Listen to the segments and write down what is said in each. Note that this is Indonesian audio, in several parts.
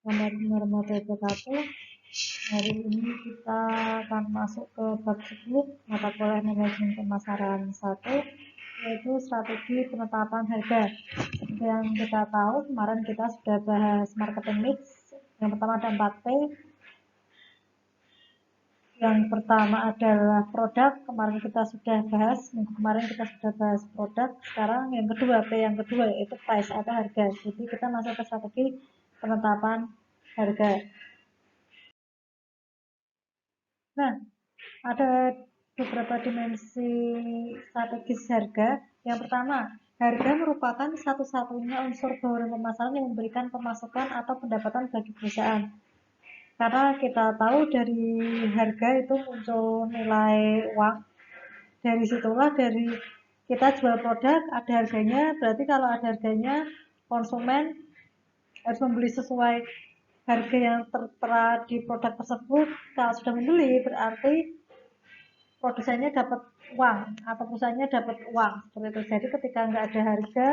Assalamualaikum warahmatullahi wabarakatuh. Hari ini kita akan masuk ke bab 10 mata kuliah manajemen pemasaran 1, yaitu strategi penetapan harga. Seperti yang kita tahu, kemarin kita sudah bahas marketing mix. Yang pertama ada 4P. Yang pertama adalah produk. Kemarin kita sudah bahas, minggu kemarin kita sudah bahas produk. Sekarang yang kedua, P yang kedua yaitu price atau harga. Jadi kita masuk ke strategi penetapan harga. Nah, ada beberapa dimensi strategis harga. Yang pertama, harga merupakan satu-satunya unsur bauran pemasaran yang memberikan pemasukan atau pendapatan bagi perusahaan. Karena kita tahu dari harga itu muncul nilai uang. Dari situlah dari kita jual produk ada harganya, berarti kalau ada harganya konsumen harus membeli sesuai harga yang tertera di produk tersebut. Kalau sudah membeli berarti produsennya dapat uang atau perusahaannya dapat uang seperti itu. Jadi ketika nggak ada harga,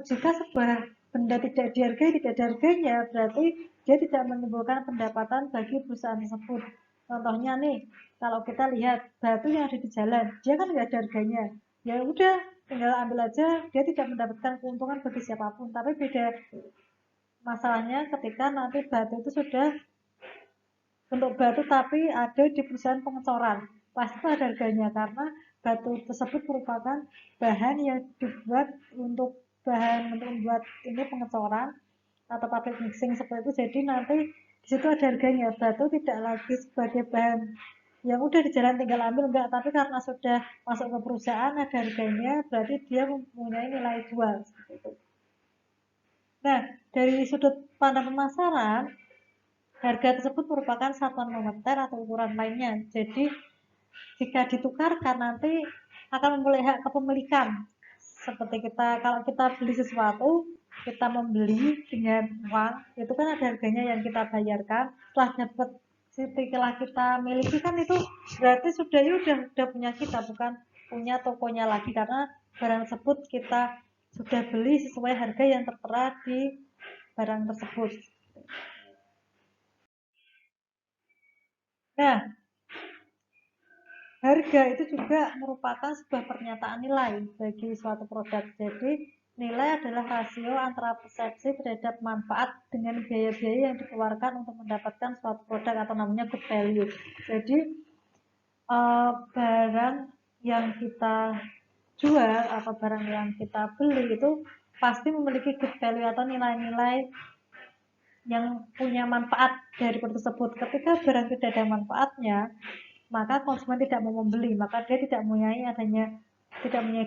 jika sebuah benda tidak dihargai, tidak ada harganya, berarti dia tidak menimbulkan pendapatan bagi perusahaan tersebut. Contohnya nih, kalau kita lihat batu yang ada di jalan, dia kan nggak ada harganya. Ya udah, tinggal ambil aja, dia tidak mendapatkan keuntungan bagi siapapun. Tapi beda masalahnya ketika nanti batu itu sudah bentuk batu tapi ada di perusahaan pengecoran, pasti ada harganya karena batu tersebut merupakan bahan yang dibuat untuk membuat ini pengecoran atau pabrik mixing seperti itu. Jadi nanti di situ ada harganya. Batu tidak lagi sebagai bahan yang udah di jalan tinggal ambil, enggak, tapi karena sudah masuk ke perusahaan ada harganya, berarti dia mempunyai nilai jual seperti itu. Nah, dari sudut pandang pemasaran, harga tersebut merupakan satuan moneter atau ukuran lainnya. Jadi jika ditukarkan nanti akan memulai hak kepemilikan. Seperti kalau kita beli sesuatu, kita membeli dengan uang, itu kan ada harganya yang kita bayarkan. Setelah kita miliki kan itu berarti sudah punya kita, bukan punya tokonya lagi, karena barang tersebut kita sudah beli sesuai harga yang tertera di barang tersebut. Nah, harga itu juga merupakan sebuah pernyataan nilai bagi suatu produk. Jadi, nilai adalah rasio antara persepsi terhadap manfaat dengan biaya-biaya yang dikeluarkan untuk mendapatkan suatu produk atau namanya good value. Jadi, barang yang kita jual atau barang yang kita beli itu pasti memiliki good value atau nilai-nilai yang punya manfaat dari produk tersebut. Ketika barang tidak ada manfaatnya, maka konsumen tidak mau membeli, maka dia tidak mempunyai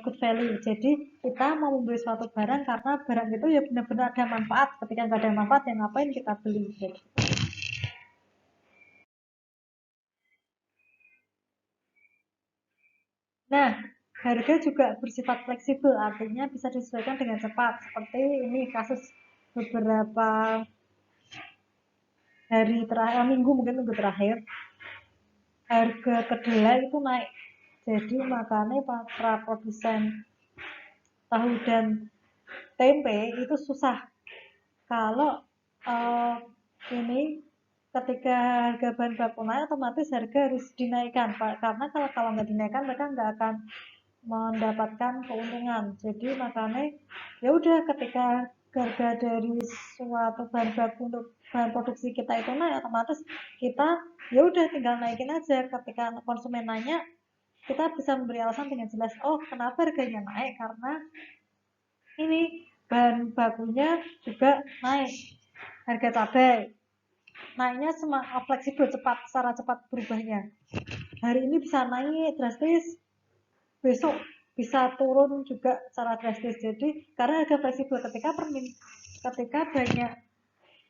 good value. Jadi kita mau membeli suatu barang karena barang itu ya benar-benar ada manfaat. Ketika nggak ada manfaat, ya ngapain kita beli? Gitu. Nah, harga juga bersifat fleksibel, artinya bisa disesuaikan dengan cepat. Seperti ini kasus beberapa hari terakhir, minggu terakhir, harga kedelai itu naik. Jadi makanya para produsen tahu dan tempe itu susah. Kalau ini ketika harga bahan baku naik, otomatis harga harus dinaikkan, karena kalau nggak dinaikkan mereka nggak akan mendapatkan keuntungan. Jadi makanya ya udah, ketika harga dari suatu bahan baku untuk bahan produksi kita itu naik, otomatis kita ya udah tinggal naikin aja. Ketika konsumen nanya, kita bisa memberi alasan dengan jelas, oh kenapa harganya naik, karena ini bahan bakunya juga naik. Harga cabai naiknya fleksibel, secara cepat berubahnya. Hari ini bisa naik drastis, besok bisa turun juga secara drastis. Jadi karena harga fleksibel, ketika banyak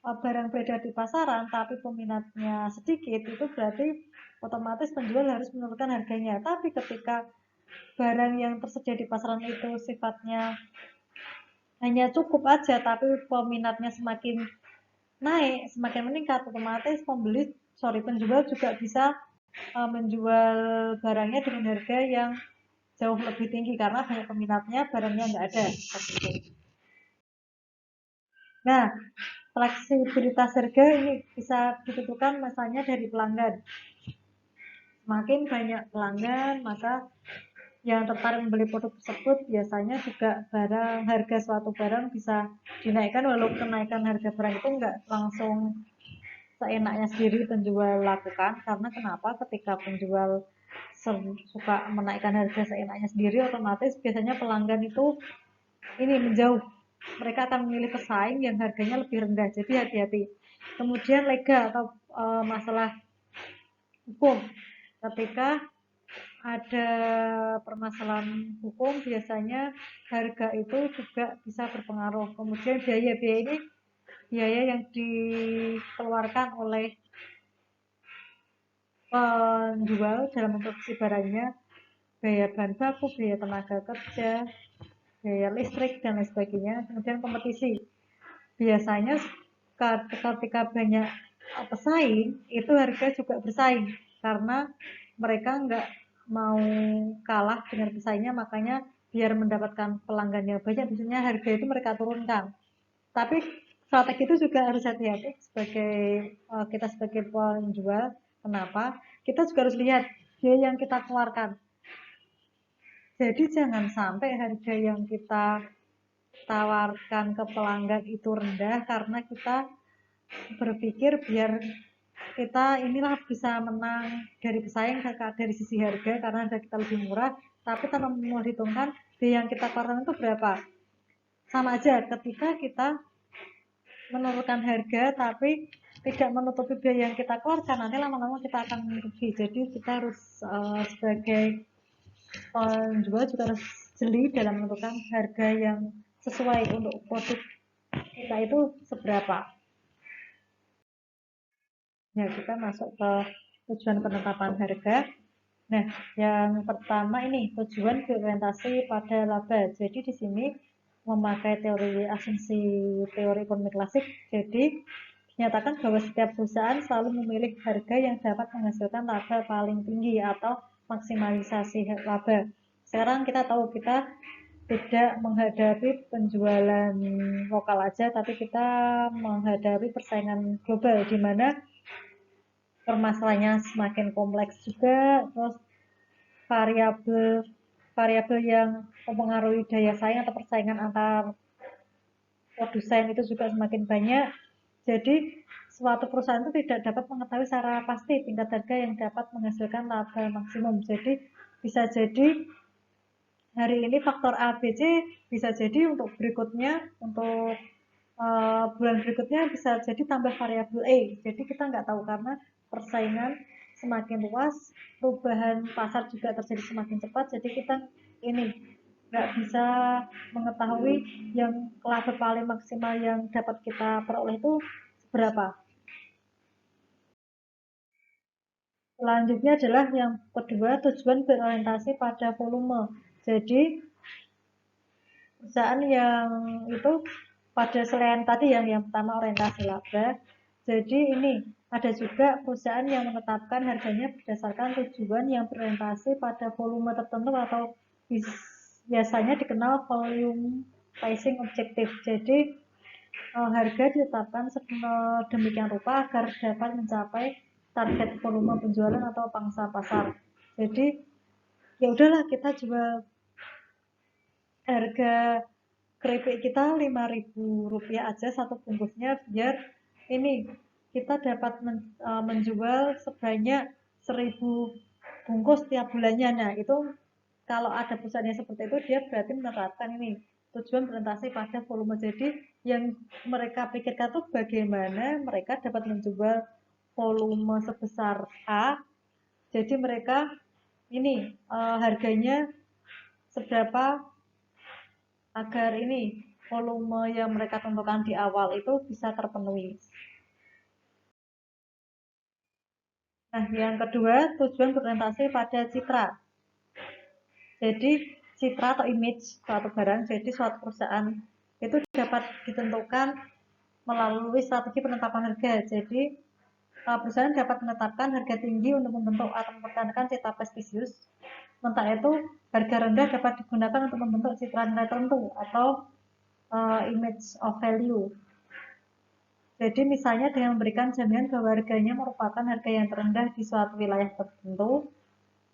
barang beredar di pasaran tapi peminatnya sedikit, itu berarti otomatis penjual harus menurunkan harganya. Tapi ketika barang yang tersedia di pasaran itu sifatnya hanya cukup aja, tapi peminatnya semakin naik, semakin meningkat, otomatis penjual juga bisa menjual barangnya dengan harga yang jauh lebih tinggi karena banyak peminatnya, barangnya nggak ada. Nah, Fleksibilitas harga ini bisa ditentukan misalnya dari pelanggan. Semakin banyak pelanggan, maka yang tertarik membeli produk tersebut biasanya juga harga suatu barang bisa dinaikkan, walaupun kenaikan harga barang itu enggak langsung seenaknya sendiri penjual lakukan. Karena kenapa? Ketika penjual suka menaikkan harga seenaknya sendiri, otomatis biasanya pelanggan itu ini menjauh. Mereka akan memilih pesaing yang harganya lebih rendah. Jadi hati-hati. Kemudian legal atau masalah hukum. Ketika ada permasalahan hukum, biasanya harga itu juga bisa berpengaruh. Kemudian biaya-biaya ini biaya yang dikeluarkan oleh penjual dalam memproduksi barangnya, biaya bahan baku, biaya tenaga kerja, biaya listrik, dan lain sebagainya. Kemudian kompetisi. Biasanya ketika banyak pesaing, itu harga juga bersaing. Karena mereka nggak mau kalah dengan pesaingnya, makanya biar mendapatkan pelanggan yang banyak, biasanya harga itu mereka turunkan. Tapi strategi itu juga harus hati-hati sebagai kita sebagai penjual. Kenapa? Kita juga harus lihat biaya yang kita keluarkan. Jadi jangan sampai harga yang kita tawarkan ke pelanggan itu rendah karena kita berpikir biar kita inilah bisa menang dari pesaing dari sisi harga karena harga kita lebih murah, tapi tanpa memperhitungkan biaya yang kita keluarkan itu berapa. Sama aja ketika kita menurunkan harga tapi tidak menutupi biaya yang kita keluarkan, nanti lama-lama kita akan rugi. Jadi kita harus sebagai penjual juga harus jeli dalam menentukan harga yang sesuai untuk produk kita itu seberapa. Ya, kita masuk ke tujuan penetapan harga. Nah, yang pertama ini tujuan berorientasi pada laba. Jadi di sini memakai teori asumsi teori ekonomi klasik. Jadi dinyatakan bahwa setiap perusahaan selalu memilih harga yang dapat menghasilkan laba paling tinggi atau maksimalisasi laba. Sekarang kita tahu kita tidak menghadapi penjualan lokal aja, tapi kita menghadapi persaingan global di mana permasalahannya semakin kompleks juga, terus variabel yang mempengaruhi daya saing atau persaingan antar produsen itu juga semakin banyak. Jadi suatu perusahaan itu tidak dapat mengetahui secara pasti tingkat harga yang dapat menghasilkan laba maksimum. Jadi bisa jadi hari ini faktor A, B, C, bisa jadi untuk berikutnya, untuk bulan berikutnya bisa jadi tambah variabel E. Jadi kita nggak tahu karena persaingan semakin luas, perubahan pasar juga terjadi semakin cepat. Jadi kita ini nggak bisa mengetahui yang laba paling maksimal yang dapat kita peroleh itu berapa. Selanjutnya adalah yang kedua, tujuan berorientasi pada volume. Jadi perusahaan yang itu pada selain tadi yang pertama orientasi laba, jadi ini ada juga perusahaan yang menetapkan harganya berdasarkan tujuan yang berorientasi pada volume tertentu atau biasanya dikenal volume pricing objective. Jadi harga ditetapkan sedemikian rupa agar dapat mencapai target volume penjualan atau pangsa pasar. Jadi ya udahlah, kita jual harga keripik kita Rp5.000 aja satu bungkusnya, biar ini kita dapat menjual sebanyak 1.000 bungkus tiap bulannya. Nah, itu kalau ada perusahaan yang seperti itu, dia berarti menerapkan ini tujuan berorientasi pada volume. Jadi yang mereka pikirkan tuh bagaimana mereka dapat menjual volume sebesar A. Jadi mereka ini harganya seberapa agar ini volume yang mereka tentukan di awal itu bisa terpenuhi. Nah, yang kedua, tujuan berorientasi pada citra. Jadi, citra atau image suatu barang, jadi suatu perusahaan itu dapat ditentukan melalui strategi penetapan harga. Jadi, perusahaan dapat menetapkan harga tinggi untuk membentuk atau mempertahankan citra prestisius. Sementara itu, harga rendah dapat digunakan untuk membentuk citra nilai tertentu atau image of value. Jadi misalnya dengan memberikan jaminan bahwa harganya merupakan harga yang terendah di suatu wilayah tertentu.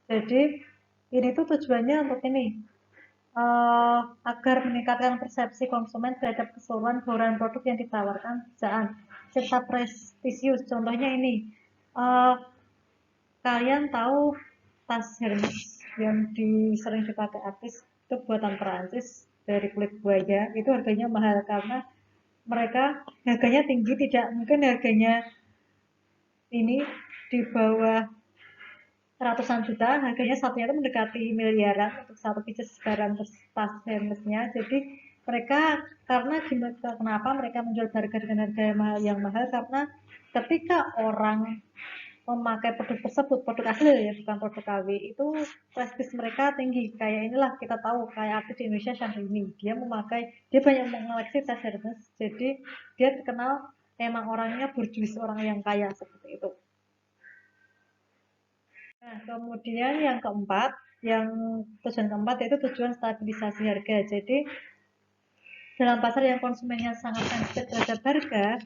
Jadi ini tuh tujuannya untuk ini, agar meningkatkan persepsi konsumen terhadap keseluruhan bauran produk yang ditawarkan perusahaan serta prestisius. Contohnya ini, uh, kalian tahu tas Hermes yang sering dipakai artis itu buatan Perancis dari kulit buaya, itu harganya mahal karena mereka harganya tinggi, tidak mungkin harganya ini di bawah ratusan juta, harganya satunya itu mendekati miliaran untuk satu pieces barang tas Hermesnya. Jadi mereka, karena gimana, kenapa mereka menjual harga dengan harga yang mahal, karena ketika orang memakai produk tersebut, produk asli ya, bukan produk KW, itu prestis mereka tinggi. Kayak inilah, kita tahu kayak artis di Indonesia Syahrini, dia banyak mengoleksi tas Hermes, jadi dia terkenal emang orangnya borjuis, orang yang kaya seperti itu. Nah, kemudian yang keempat, yang tujuan keempat yaitu tujuan stabilisasi harga. Jadi dalam pasar yang konsumennya sangat sensitif terhadap harga,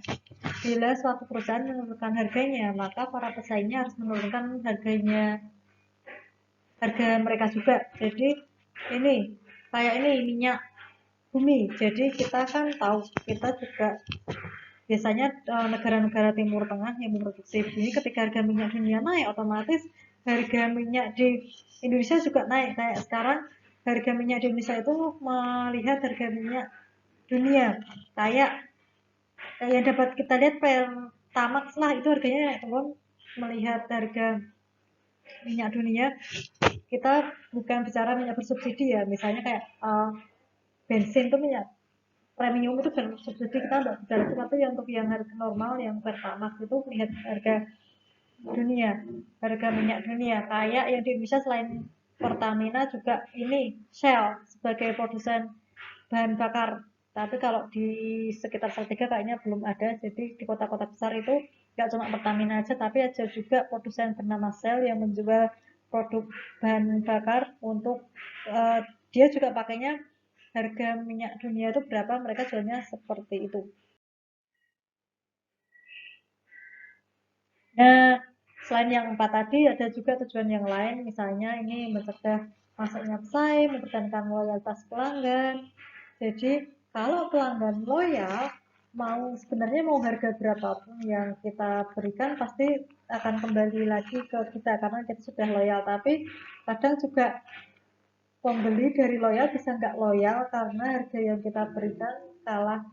bila suatu perusahaan menurunkan harganya, maka para pesaingnya harus menurunkan harga mereka juga. Jadi ini kayak ini minyak bumi. Jadi kita kan tahu, kita juga biasanya negara-negara Timur Tengah yang memproduksi bumi, ketika harga minyak dunia naik, otomatis harga minyak di Indonesia juga naik. Kayak sekarang harga minyak di Indonesia itu melihat harga minyak dunia, kayak yang dapat kita lihat Pertamax lah, itu harganya naik turun. Melihat harga minyak dunia, kita bukan bicara minyak bersubsidi ya, misalnya kayak bensin itu minyak premium itu bersubsidi, kita nggak bicara itu, tapi yang untuk yang harga normal, yang Pertamax itu lihat harga dunia, harga minyak dunia. Kayak yang di Indonesia selain Pertamina juga ini Shell sebagai produsen bahan bakar. Tapi kalau di sekitar Salatiga kayaknya belum ada. Jadi di kota-kota besar itu nggak cuma Pertamina aja, tapi ada juga produsen bernama Shell yang menjual produk bahan bakar untuk dia juga pakainya harga minyak dunia itu berapa, mereka jualnya seperti itu. Nah, selain yang empat tadi, ada juga tujuan yang lain, misalnya ini mencegah masuknya pesaing, mempertahankan loyalitas pelanggan. Jadi, kalau pelanggan loyal, sebenarnya mau harga berapapun yang kita berikan pasti akan kembali lagi ke kita karena kita sudah loyal. Tapi kadang juga pembeli dari loyal bisa nggak loyal karena harga yang kita berikan kalah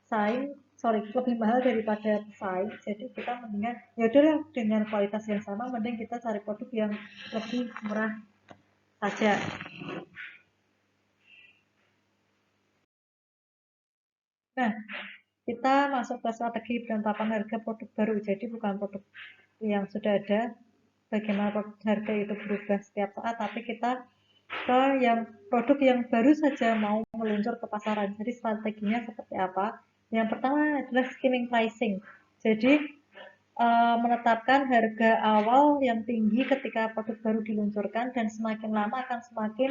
saing, sorry, lebih mahal daripada pesaing. Jadi kita mendingan ya udahlah, dengan kualitas yang sama mending kita cari produk yang lebih murah saja. Nah, kita masuk ke strategi penetapan harga produk baru. Jadi bukan produk yang sudah ada, bagaimana harga itu berubah setiap saat, tapi kita ke yang produk yang baru saja mau meluncur ke pasaran. Jadi strateginya seperti apa? Yang pertama adalah skimming pricing. Jadi menetapkan harga awal yang tinggi ketika produk baru diluncurkan, dan semakin lama akan semakin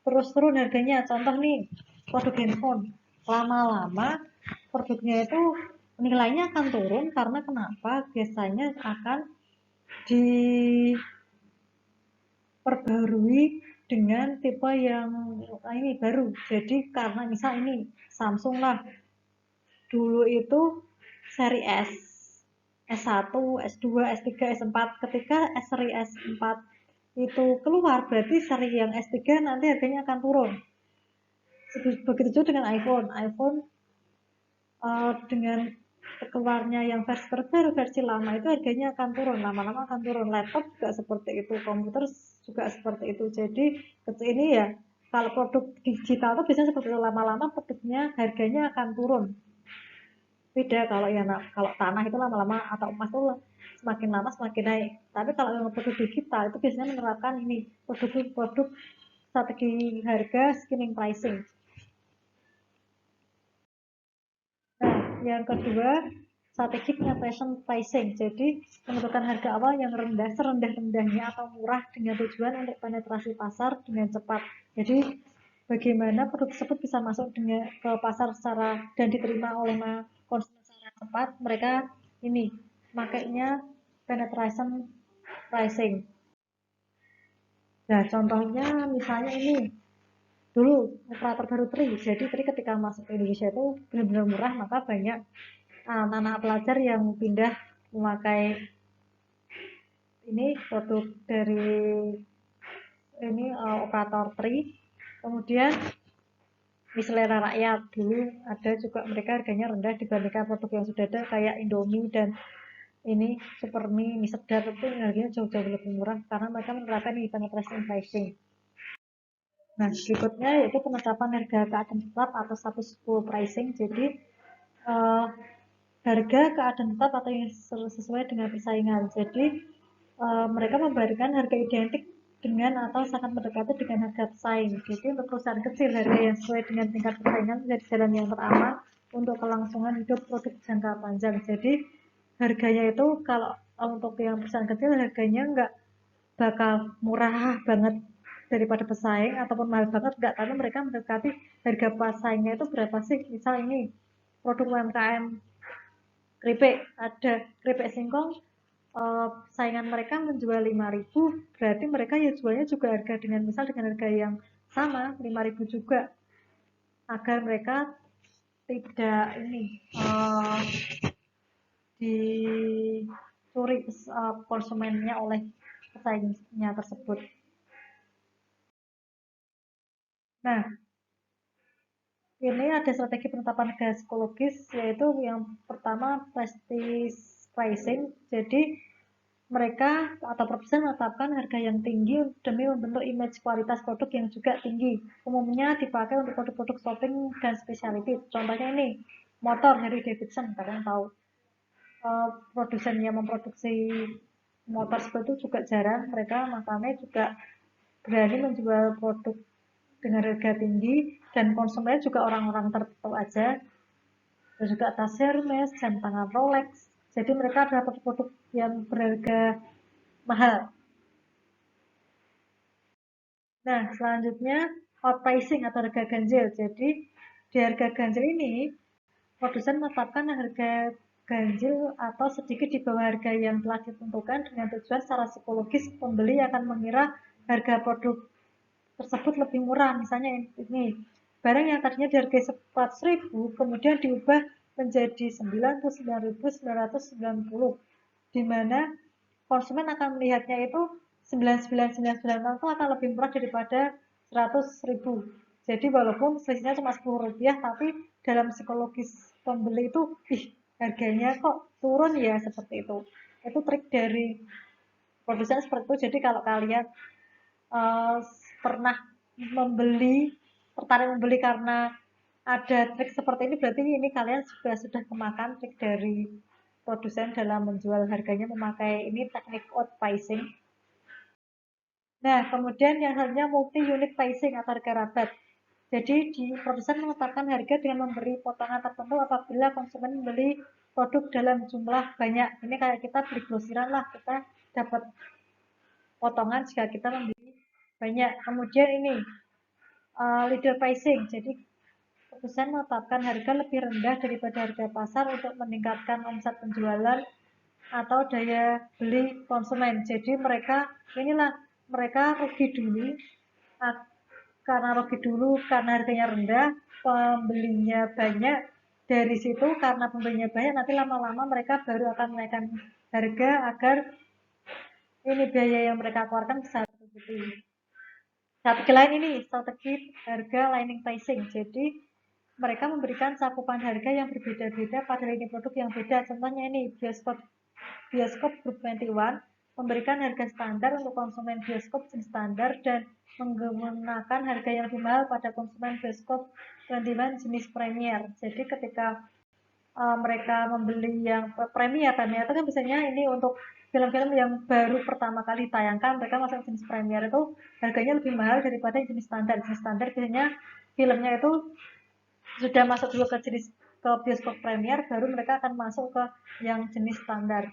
terus turun harganya. Contoh nih, produk handphone. Lama-lama produknya itu nilainya akan turun karena kenapa? Biasanya akan diperbarui dengan tipe yang ini baru. Jadi karena misal ini Samsung lah, dulu itu seri S1, S2, S3, S4. Ketika seri S4 itu keluar, berarti seri yang S3 nanti harganya akan turun. Begitu juga dengan iPhone. iPhone dengan keluarnya yang versi terbaru, versi lama itu harganya akan turun, lama-lama akan turun. Laptop juga seperti itu, komputer juga seperti itu. Jadi ini ya, kalau produk digital itu biasanya seperti itu, lama-lama produknya harganya akan turun. Beda kalau ya, kalau tanah itu lama-lama, atau emas itu semakin lama semakin naik. Tapi kalau yang produk digital itu biasanya menerapkan ini, produk strategi harga skimming pricing. Nah, yang kedua, strategic penetration pricing. Jadi, menentukan harga awal yang rendah, serendah-rendahnya atau murah dengan tujuan untuk penetrasi pasar dengan cepat. Jadi, bagaimana produk tersebut bisa masuk ke pasar secara dan diterima oleh konsumen secara cepat. tepat, mereka ini makainya penetration pricing. Nah, contohnya misalnya ini dulu operator baru Tri, jadi Tri ketika masuk ke Indonesia itu benar-benar murah, maka banyak anak-anak pelajar yang pindah memakai ini produk dari ini operator Tri. Kemudian di selera rakyat dulu ada juga mereka harganya rendah dibandingkan produk yang sudah ada kayak Indomie dan ini Supermie, mie sedap itu harganya jauh-jauh lebih murah karena mereka menerapkan ini penetration pricing. Nah, berikutnya yaitu penetapan harga keadaan tetap atau status quo pricing. Jadi harga keadaan tetap atau yang sesuai dengan persaingan. Jadi mereka memberikan harga identik dengan atau sangat mendekati dengan harga pesaing. Jadi untuk perusahaan kecil harga yang sesuai dengan tingkat persaingan menjadi jalan yang teraman untuk kelangsungan hidup produk jangka panjang. Jadi harganya itu kalau untuk yang perusahaan kecil harganya nggak bakal murah banget daripada pesaing ataupun mahal banget enggak, tapi mereka mendekati harga pesaingnya itu berapa sih. Misal ini produk UMKM keripik, ada keripik singkong, saingan mereka menjual 5.000, berarti mereka ya jualnya juga harga dengan misal dengan harga yang sama 5.000 juga, agar mereka tidak ini dicuri konsumennya oleh pesaingnya tersebut. Nah, ini ada strategi penetapan harga psikologis, yaitu yang pertama prestige pricing. Jadi mereka atau produsen menetapkan harga yang tinggi demi membentuk image kualitas produk yang juga tinggi. Umumnya dipakai untuk produk-produk shopping dan specialty. Contohnya ini motor Harley Davidson, kalian tahu. Produsen yang memproduksi motor seperti itu juga jarang, mereka makanya juga berani menjual produk dengan harga tinggi dan konsumennya juga orang-orang tertentu aja. Dan juga tas Hermes, jam tangan Rolex. Jadi mereka adalah produk-produk yang berharga mahal. Nah, selanjutnya outpricing atau harga ganjil. Jadi di harga ganjil ini produsen menetapkan harga ganjil atau sedikit di bawah harga yang telah ditentukan dengan tujuan secara psikologis pembeli akan mengira harga produk tersebut lebih murah. Misalnya ini barang yang tadinya dihargai 100.000 kemudian diubah menjadi 99.990, di mana konsumen akan melihatnya itu 9999 itu akan lebih murah daripada 100.000. Jadi walaupun selisihnya cuma 10 rupiah, tapi dalam psikologis pembeli itu harganya kok turun ya, seperti itu. Itu trik dari produsen seperti itu. Jadi kalau kalian pernah tertarik membeli karena ada trik seperti ini, berarti ini kalian juga sudah kemakan trik dari produsen dalam menjual harganya memakai ini teknik odd pricing. Nah, kemudian yang selanjutnya multi unit pricing atau harga rabat. Jadi di produsen menetapkan harga dengan memberi potongan tertentu apabila konsumen membeli produk dalam jumlah banyak. Ini kayak kita beli grosiran lah, kita dapat potongan jika kita membeli banyak. Kemudian ini leader pricing. Jadi produsen menetapkan harga lebih rendah daripada harga pasar untuk meningkatkan omset penjualan atau daya beli konsumen. Jadi mereka rugi dulu karena harganya rendah, pembelinya banyak. Dari situ karena pembelinya banyak, nanti lama-lama mereka baru akan menaikkan harga agar ini biaya yang mereka keluarkan bisa tercukupi. Strategi lain ini strategi harga lining pricing. Jadi mereka memberikan cakupan harga yang berbeda-beda pada lini produk yang beda. Contohnya ini bioskop Group 21 memberikan harga standar untuk konsumen bioskop jenis standar dan menggunakan harga yang lebih mahal pada konsumen bioskop 21 jenis premier. Jadi ketika mereka membeli yang premier, itu kan biasanya ini untuk film-film yang baru pertama kali tayangkan, mereka masuk jenis premier itu harganya lebih mahal daripada jenis standar. Jenis standar biasanya filmnya itu sudah masuk dulu ke bioskop premier, baru mereka akan masuk ke yang jenis standar.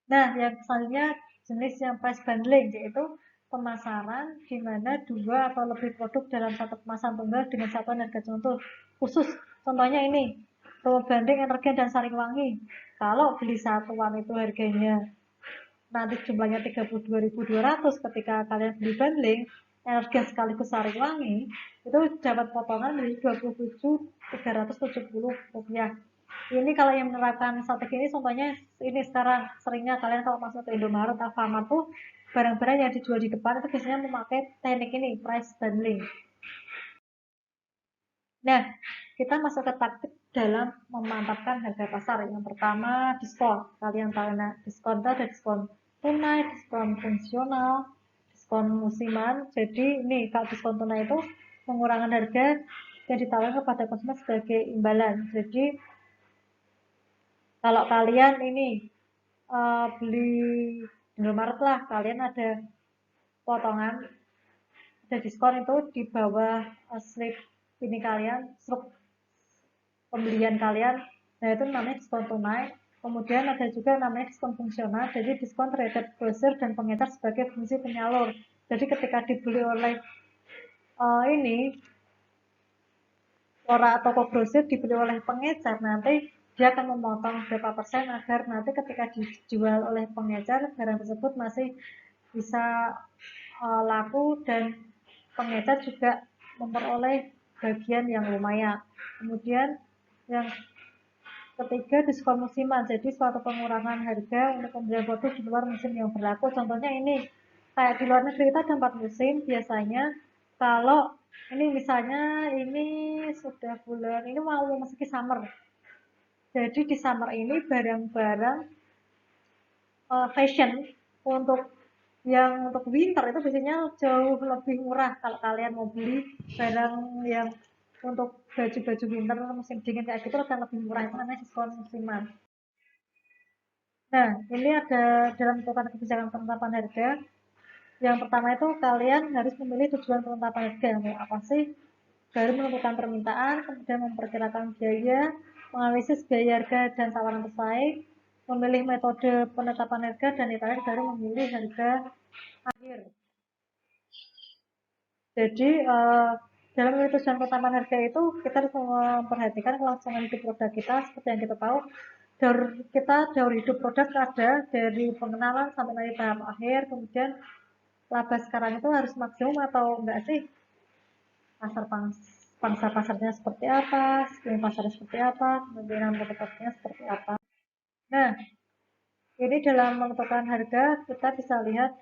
Nah, yang selanjutnya jenis yang price bundling, yaitu pemasaran di mana dua atau lebih produk dalam satu kemasan tunggal dengan satuan harga contoh khusus. Contohnya ini Promo banding Energen dan Saringwangi. Kalau beli satuan itu harganya nanti jumlahnya 32.200, ketika kalian beli bundling Energen sekaligus Saringwangi itu dapat potongan dari 27.370 rupiah. Ini kalau yang menerapkan strategi ini, contohnya ini sekarang seringnya kalian kalau masuk ke Indomaret, Alfamart tuh barang-barang yang dijual di depan itu biasanya memakai teknik ini, price bundling. Nah, kita masuk ke taktik dalam memantapkan harga pasar. Yang pertama, diskon. Kalian tahu, nah, diskon itu ada diskon tunai, diskon fungsional, diskon musiman. Jadi ini kalau diskon tunai itu pengurangan harga yang ditawarkan kepada konsumen sebagai imbalan. Jadi kalau kalian ini beli di Indomaret lah, kalian ada potongan, ada diskon itu di bawah slip ini kalian, struk pembelian kalian. Nah, itu namanya diskon tunai. Kemudian ada juga namanya diskon fungsional, jadi diskon terhadap grosir dan pengecer sebagai fungsi penyalur. Jadi ketika dibeli oleh ini orang toko grosir, dibeli oleh pengecer, nanti dia akan memotong berapa persen agar nanti ketika dijual oleh pengecer barang tersebut masih bisa laku dan pengecer juga memperoleh bagian yang lumayan. Kemudian yang ketiga, diskon musiman. Jadi suatu pengurangan harga untuk pembelian produk di luar musim yang berlaku. Contohnya ini, kayak di luar negeri kita ada 4 musim biasanya. Kalau ini misalnya ini sudah bulan, ini mau memasuki summer. Jadi di summer ini barang-barang fashion untuk yang untuk winter itu biasanya jauh lebih murah. Kalau kalian mau beli barang yang untuk baju-baju winter musim dingin kayak gitu akan lebih murah, itu namanya diskon musiman. Nah, ini ada dalam menentukan kebijakan penetapan harga. Yang pertama itu kalian harus memilih tujuan penetapan harga. Mau apa sih? Baru menentukan permintaan, kemudian memperkirakan biaya, menganalisis biaya harga dan tawaran pesaing, memilih metode penetapan harga, dan terakhir baru memilih harga akhir. Jadi dalam tujuan penetapan harga itu kita harus memperhatikan kelangsungan hidup produk kita. Seperti yang kita tahu, daur hidup produk ada dari pengenalan sampai nanti tahap akhir. Kemudian laba sekarang itu harus maksimum atau enggak sih, pangsa pasarnya seperti apa, skema pasarnya seperti apa, kemungkinan kompetitornya seperti apa. Nah, ini dalam menentukan harga kita bisa lihat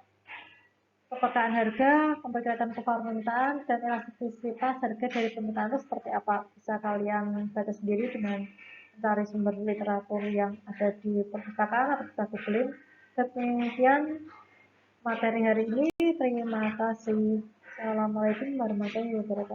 kepekaan harga, memperkirakan permintaan, dan elastisitas harga dari permintaan itu seperti apa. Bisa kalian baca sendiri dengan mencari sumber literatur yang ada di perpustakaan atau bisa googling. Demikian materi hari ini. Terima kasih. Assalamualaikum warahmatullahi wabarakatuh.